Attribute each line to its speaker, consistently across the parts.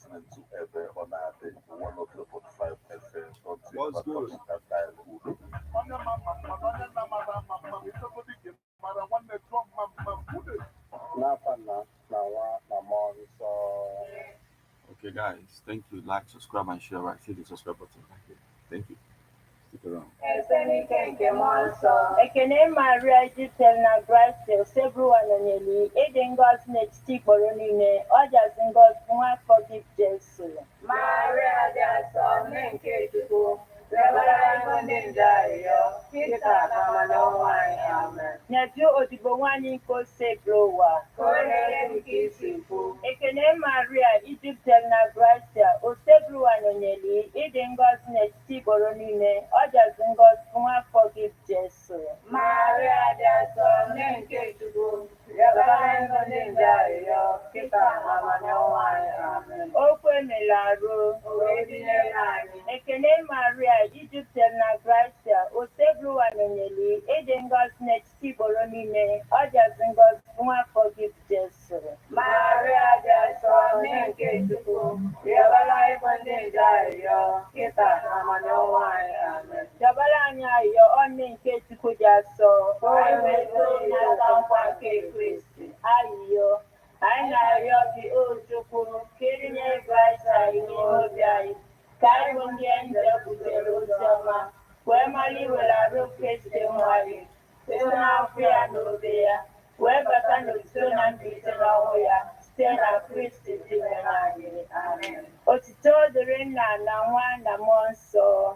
Speaker 1: listening to EBEONADI103.5 FM.
Speaker 2: What's good? Okay, guys, thank you. Like, subscribe, and share. Right, hit the subscribe button right here. Thank you. Stick around.
Speaker 3: Ekene Maria Jitelna Gracia, everyone on Yeli, Eden God's next stick or only, or just in God's one forgive Jesus. Maria, that's all, men care to go. Nyaju odibo wani ko se blowa. Ekene Maria Egyptel na Gracia o se blowa nonyeli ide ngos ne tiboro nine oja ngos nwa forgive Jesus. Maria daso nenke tugo. Okwe melaro. Ekene Maria Egyptel na Gracia o se blowa nonyeli ide ngos ne tiboro nine oja ngos nwa forgive Jesus. Maria daso nenke tugo. Jabala nya yo onne nke tuko jaso. Ayo. Aina yo bi ojuku kirinye Gracia imo biai. Kai bundiende butero sama. Kwe mali wela ro keste mwari. Tuna afia no bea. Kwe bata no tuna mbitena hoya. Stella Christi Dimenani. Amen. Otito dịrị nna na nwa na mmụọ nsọ.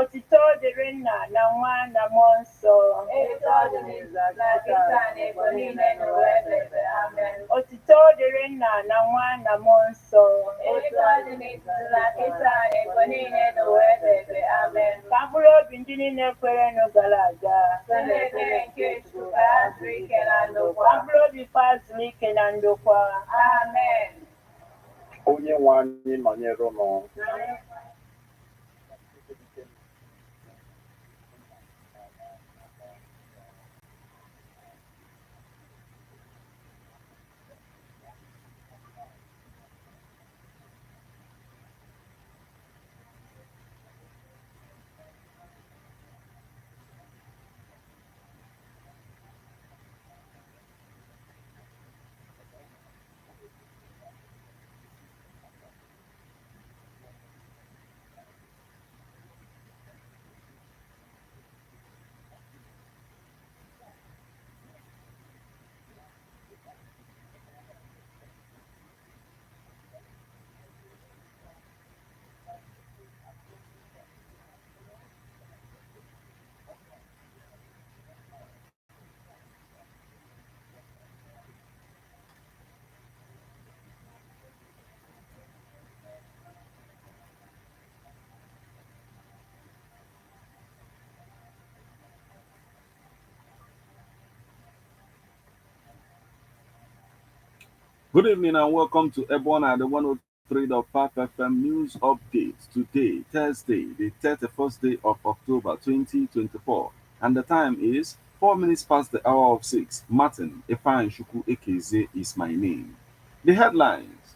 Speaker 3: Otito dịrị nna na nwa na mmụọ nsọ. Otito dịrị nna na nwa na mmụọ nsọ. Ka mkpụrụ obi ndị niile kwerenụ gara aga. Ka mkpụrụ obi fazuru ike na ndokwa. Amen.
Speaker 1: Onye nwe anyị nọnyere ụnụ.
Speaker 2: Good evening and welcome to Ebona, the 103.5 FM news update. Today, Thursday, the 31st day of October 2024, and the time is 4 minutes past the hour of 6. Martin Efan Shuku Ekeze is my name. The headlines.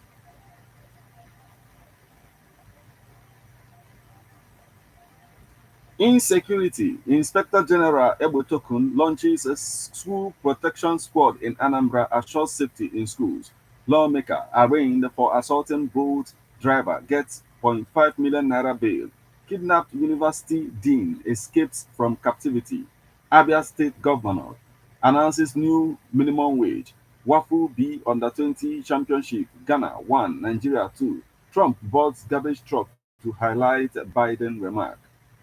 Speaker 2: Insecurity. Inspector General Ebotokun launches a school protection squad in Anambra assures safety in schools. Lawmaker arraigned for assaulting Bolt driver gets 0.5 million naira bail. Kidnapped university dean escapes from captivity. Abia State Governor announces new minimum wage. Wafu B Under-20 Championship. Ghana 1, Nigeria 2. Trump boards garbage truck to highlight Biden remark.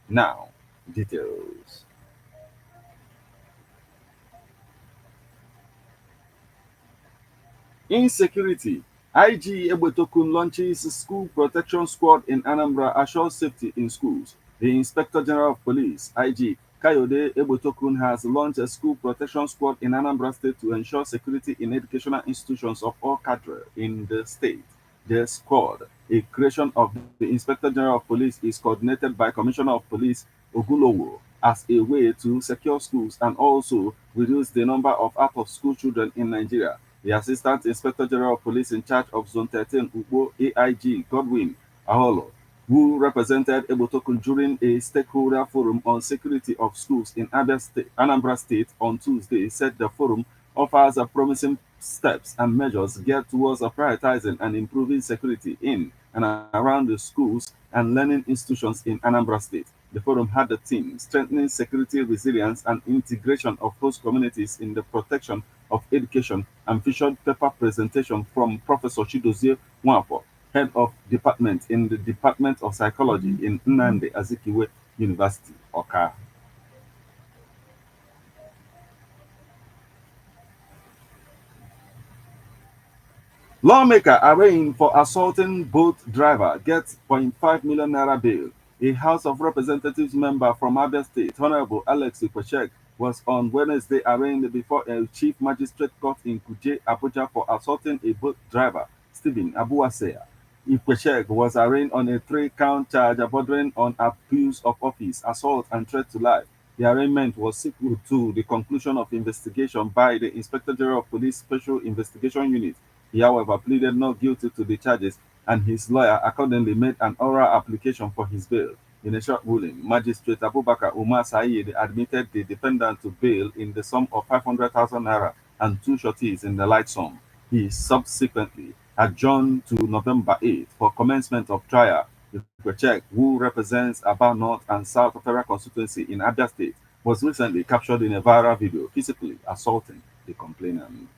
Speaker 2: Now, details. Insecurity. IG Ebotokun launches school protection squad in Anambra assures safety in schools. The Inspector General of Police, IG Kayode Ebotokun, has launched a school protection squad in Anambra State to ensure security in educational institutions of all cadre in the state. The squad, a creation of the Inspector General of Police, is coordinated by Commissioner of Police Ogulowo as a way to secure schools and also reduce the number of out-of-school children in Nigeria. The Assistant Inspector General of Police in charge of Zone 13, Ugbo AIG Godwin Aholo, who represented Ebotokun during a stakeholder forum on security of schools in Anambra State on Tuesday, said the forum offers a promising steps and measures geared towards prioritizing and improving security in and around the schools and learning institutions in Anambra State. The forum had the theme strengthening security resilience and integration of host communities in the protection of education and featured paper presentation from Professor Chidozie Nwapo, head of department in the Department of Psychology in Nnamdi Azikiwe University, Oka. Lawmaker arraigned for assaulting boat driver gets 0.5 million naira bail. A House of Representatives member from Abia State, Honorable Alex Ikwechek, was on Wednesday arraigned before a chief magistrate court in Kuje, Abuja for assaulting a boat driver, Stephen Abuwasea. Ikwechek was arraigned on a three-count charge bordering on abuse of office, assault, and threat to life. The arraignment was sequel to the conclusion of investigation by the Inspector General of Police Special Investigation Unit. He, however, pleaded not guilty to the charges, and his lawyer accordingly made an oral application for his bail. In a short ruling, Magistrate Abubakar Umar Saeed admitted the defendant to bail in the sum of 500,000 naira and two shorties in the light sum. He subsequently adjourned to November 8 for commencement of trial. Ikwechek, who represents Aba North and South Federal Constituency in Abia State, was recently captured in a viral video physically assaulting the complainant.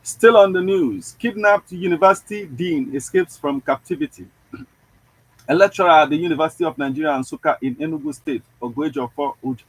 Speaker 2: Still on the news, kidnapped university dean escapes from captivity. A lecturer at the University of Nigeria Nsukka in Enugu State, Ogwejofor Uj,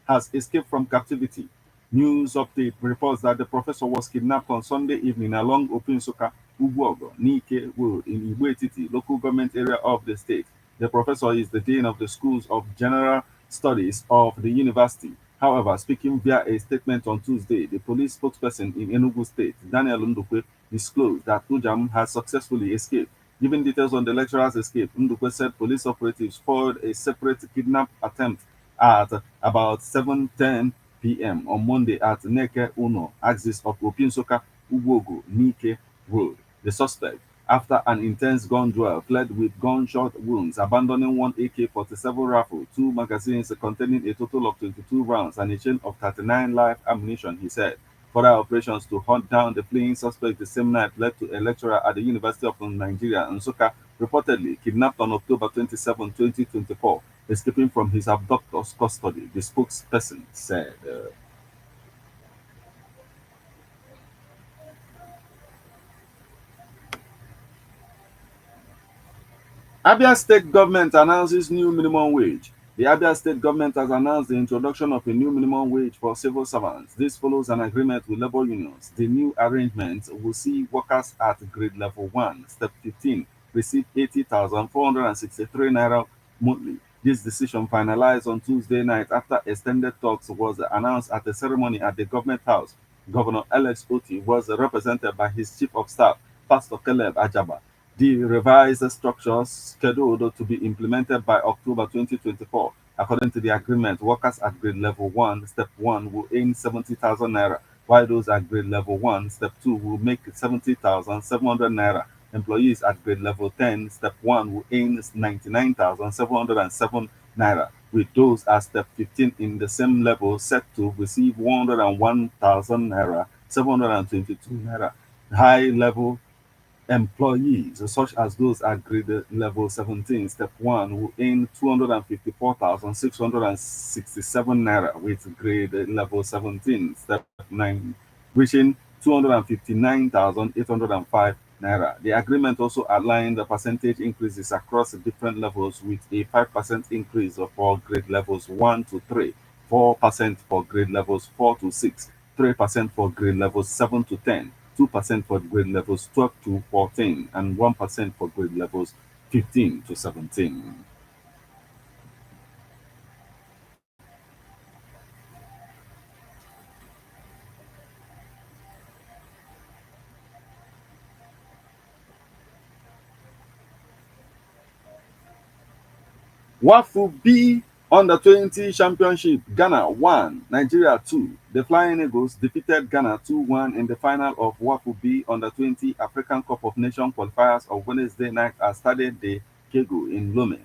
Speaker 2: has escaped from captivity. News update reports that the professor was kidnapped on Sunday evening along Opinsuka Ugwogo, Nike Road in Igbo local government area of the state. The professor is the dean of the Schools of General Studies of the university. However, speaking via a statement on Tuesday, the police spokesperson in Enugu State, Daniel Ndukwe, disclosed that Ujam has successfully escaped. Giving details on the lecturer's escape, Ndukwe said police operatives foiled a separate kidnap attempt at about 7:10 p.m. on Monday at Neke Uno, axis of Opinsoka Ugwogo Nike Road. The suspect, after an intense gun duel, fled with gunshot wounds, abandoning one AK-47 rifle, two magazines containing a total of 22 rounds, and a chain of 39 live ammunition, he said. Further operations to hunt down the fleeing suspect the same night led to a lecturer at the University of Nigeria, Nsukka, reportedly kidnapped on October 27, 2024, escaping from his abductor's custody, the spokesperson said. Abia State government announces new minimum wage. The Abia State government has announced the introduction of a new minimum wage for civil servants. This follows an agreement with labor unions. The new arrangement will see workers at grade level 1, step 15, receive 80,463 naira monthly. This decision finalized on Tuesday night after extended talks was announced at a ceremony at the government house. Governor Alex Oti was represented by his chief of staff, Pastor Caleb Ajaba. The revised structures scheduled to be implemented by October 2024. According to the agreement, workers at grade level 1, step 1 will earn 70,000 naira, while those at grade level 1, step 2 will make 70,700 naira. Employees at grade level 10, step 1 will earn 99,707 naira, with those at step 15 in the same level set to receive 101,000 naira, 722 naira. High level employees, such as those at grade level 17, step 1, will earn 254,667 naira, with grade level 17, step 9, reaching 259,805 naira. The agreement also outlined the percentage increases across different levels, with a 5% increase for grade levels 1 to 3, 4% for grade levels 4 to 6, 3% for grade levels 7 to 10, 2% for grade levels 12 to 14, and 1% for grade levels 15 to 17. WAFU B Under 20 Championship, Ghana 1, Nigeria 2. The Flying Eagles defeated Ghana 2-1 in the final of WAFU B Under 20 African Cup of Nations qualifiers on Wednesday night at Stade de Kego in Lomé.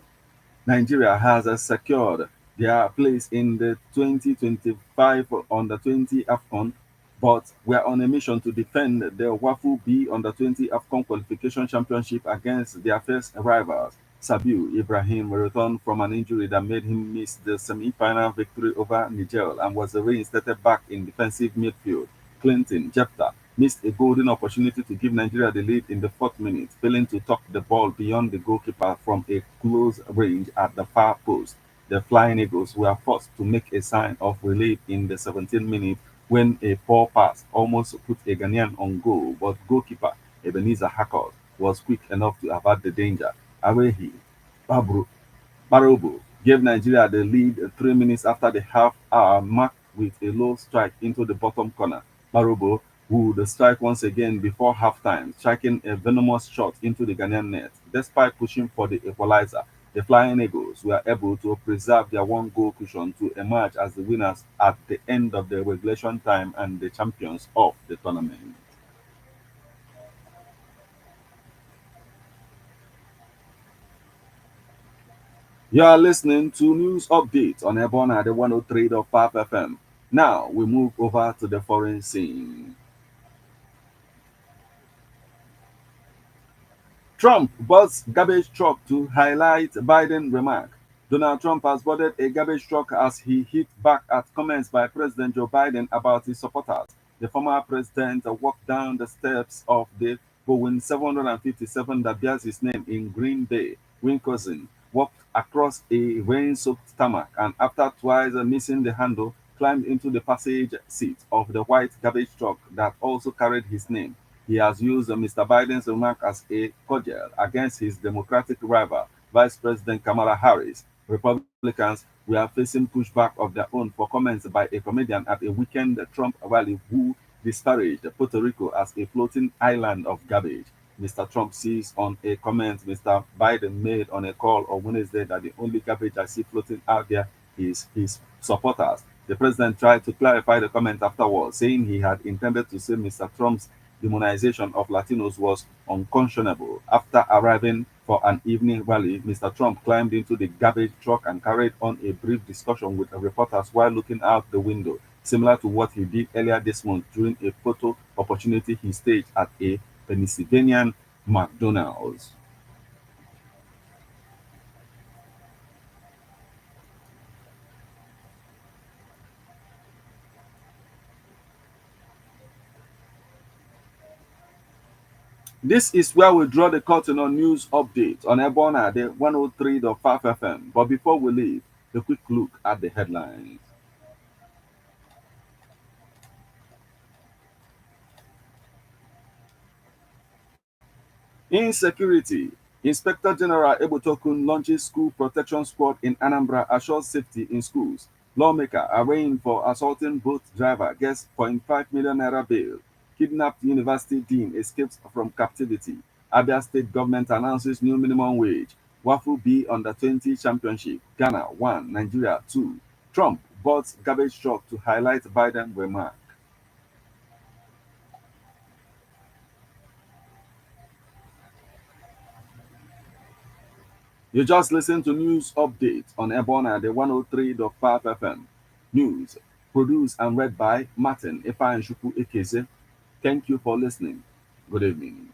Speaker 2: Nigeria has secured their place in the 2025 Under 20 AFCON, but we are on a mission to defend the WAFU B Under 20 AFCON qualification championship against their first rivals. Sabiu Ibrahim returned from an injury that made him miss the semi-final victory over Niger and was reinstated back in defensive midfield. Clinton Jepta missed a golden opportunity to give Nigeria the lead in the fourth minute, failing to tuck the ball beyond the goalkeeper from a close range at the far post. The Flying Eagles were forced to make a sign of relief in the 17th minute when a poor pass almost put a Ghanaian on goal, but goalkeeper Ebenezer Hackett was quick enough to avert the danger. Awehi Barobo gave Nigeria the lead 3 minutes after the half-hour mark with a low strike into the bottom corner. Barobo would strike once again before halftime, striking a venomous shot into the Ghanaian net. Despite pushing for the equalizer, the Flying Eagles were able to preserve their one-goal cushion to emerge as the winners at the end of the regulation time and the champions of the tournament. You are listening to news updates on Ebona, the 103.5 FM. Now we move over to the foreign scene. Trump boards garbage truck to highlight Biden remark. Donald Trump has boarded a garbage truck as he hit back at comments by President Joe Biden about his supporters. The former president walked down the steps of the Boeing 757 that bears his name in Green Bay, Wisconsin, walked across a rain-soaked tarmac, and after twice missing the handle, climbed into the passenger seat of the white garbage truck that also carried his name. He has used Mr. Biden's remark as a cudgel against his Democratic rival, Vice President Kamala Harris. Republicans were facing pushback of their own for comments by a comedian at a weekend Trump rally who disparaged Puerto Rico as a floating island of garbage. Mr. Trump sees on a comment Mr. Biden made on a call on Wednesday that the only garbage I see floating out there is his supporters. The president tried to clarify the comment afterwards, saying he had intended to say Mr. Trump's demonization of Latinos was unconscionable. After arriving for an evening rally, Mr. Trump climbed into the garbage truck and carried on a brief discussion with reporters while looking out the window, similar to what he did earlier this month during a photo opportunity he staged at a Pennsylvania McDonald's. This is where we draw the curtain on news updates on Ebona, the 103.5 FM. But before we leave, a quick look at the headlines. Insecurity. Inspector General Ebotokun launches school protection squad in Anambra, assures safety in schools. Lawmaker arraigned for assaulting boat driver gets 0.5 million naira bail. Kidnapped university dean escapes from captivity. Abia State government announces new minimum wage. Wafu B Under 20 Championship. Ghana 1, Nigeria 2. Trump boards garbage truck to highlight Biden remark. You just listened to news update on Ebona, the 103.5 FM. News produced and read by Martin Ifeanyi Ekeze. Thank you for listening. Good evening.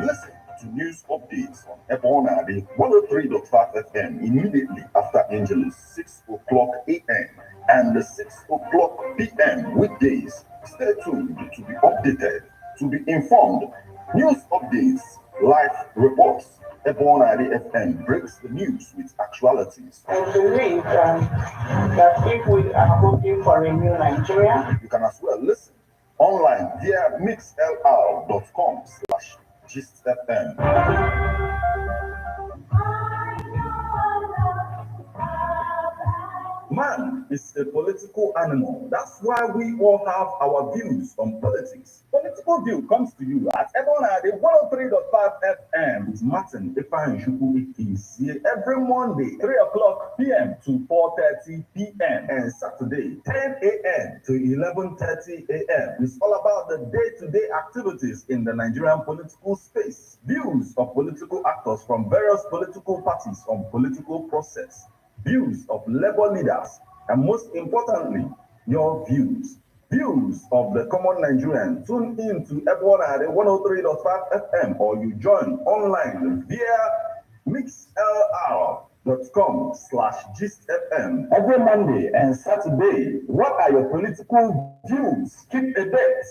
Speaker 1: Listen to news updates on Ebona, the 103.5 FM immediately after Angelus, 6 o'clock a.m. and 6 o'clock p.m. weekdays. Stay tuned to be updated, to be informed. News updates, live reports, Ebonadi FM breaks the news with actualities.
Speaker 3: I believe that if we are hoping for a new Nigeria,
Speaker 1: You can as well listen online via mixlr.com/gistfm. Man is a political animal. That's why we all have our views on politics. Political View comes to you at Ebonadi 103.5 FM with Martin is here every Monday, 3 o'clock p.m. to 4:30 p.m. and Saturday, 10 a.m. to 11:30 a.m. It's all about the day-to-day activities in the Nigerian political space. Views of political actors from various political parties on political process. Views of labor leaders, and most importantly, your views. Views of the common Nigerian. Tune in to Ebonadi 103.5 FM or you join online via mixlr.com/gistfm every Monday and Saturday. What are your political views? Keep a date.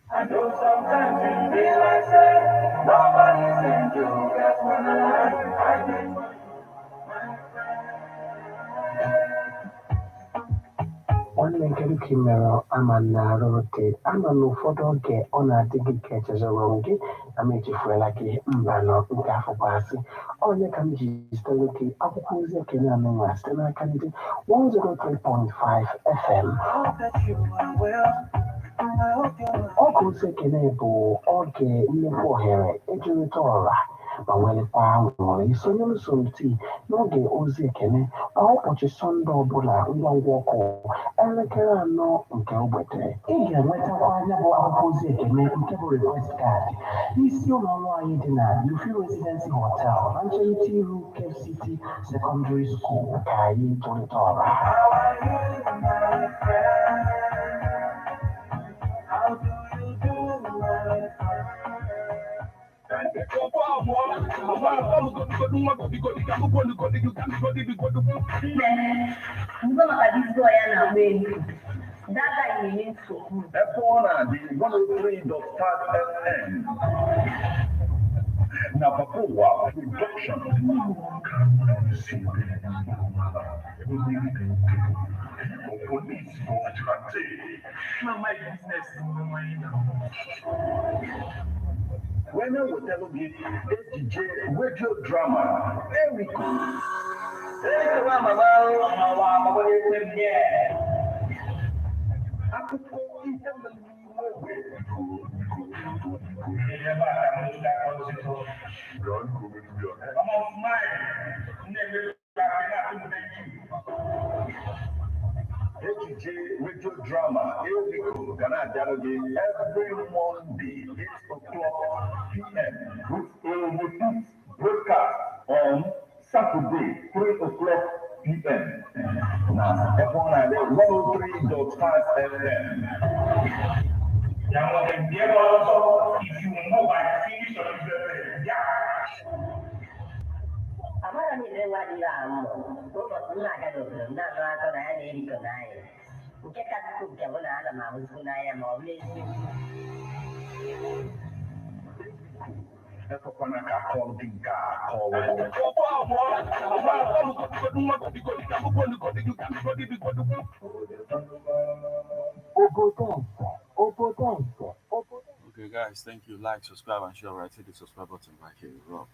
Speaker 3: I know sometimes you feel like say nobody's into that's when I think
Speaker 4: nwanne nke m mere ama na-arụ oke ama na ụfọdụ oge ọ na-adị gị ka echezọrọ m gị na m echefuola gị mba nọ nke afọ gbasị onye ka m ji zitere gị akwụkwọ ozi ekene anụnwa site n'aka ndị 103.5 FM. Oge ozi ekene bụ oge nnukwu ohere ejirịta ọra ma nwelekwa nwere isonye usoro tii n'oge ozi ekene ma ụbọchị sọnde ọbụla ngwa ngwa ọkụ elekere 4 nke ụbọchị. Ị ga-enwetakwa anya bụ akwụkwọ ozi ekene nke bụ request card n'isi ụlọ ọrụ anyị dị na Lufi Residency Hotel na ncherịta iru Cape City Secondary School ka anyị tụrịta ọra.
Speaker 1: Ebonadi 103.5 FM. Napapoa Production. My business. When I will tell you, DJ radio drama, Eric. Akụkọ ihe AJ radio drama Eriko Ghana Dialogue every Monday 8 o'clock p.m. with a repeat broadcast on Saturday 3 o'clock p.m. Now, Ebonadi 103.5 FM.
Speaker 3: if you know by finish your
Speaker 5: Amara mi le wa di amo. Todo na ga do na na to na ni ri ko nai. Nke ka ku ke bona na ma mu ku na ya mo le.
Speaker 1: Ekokwana ka call dinka call.
Speaker 2: Okay, guys, thank you. Like, subscribe, and share. Right, hit the subscribe button right here. Rock.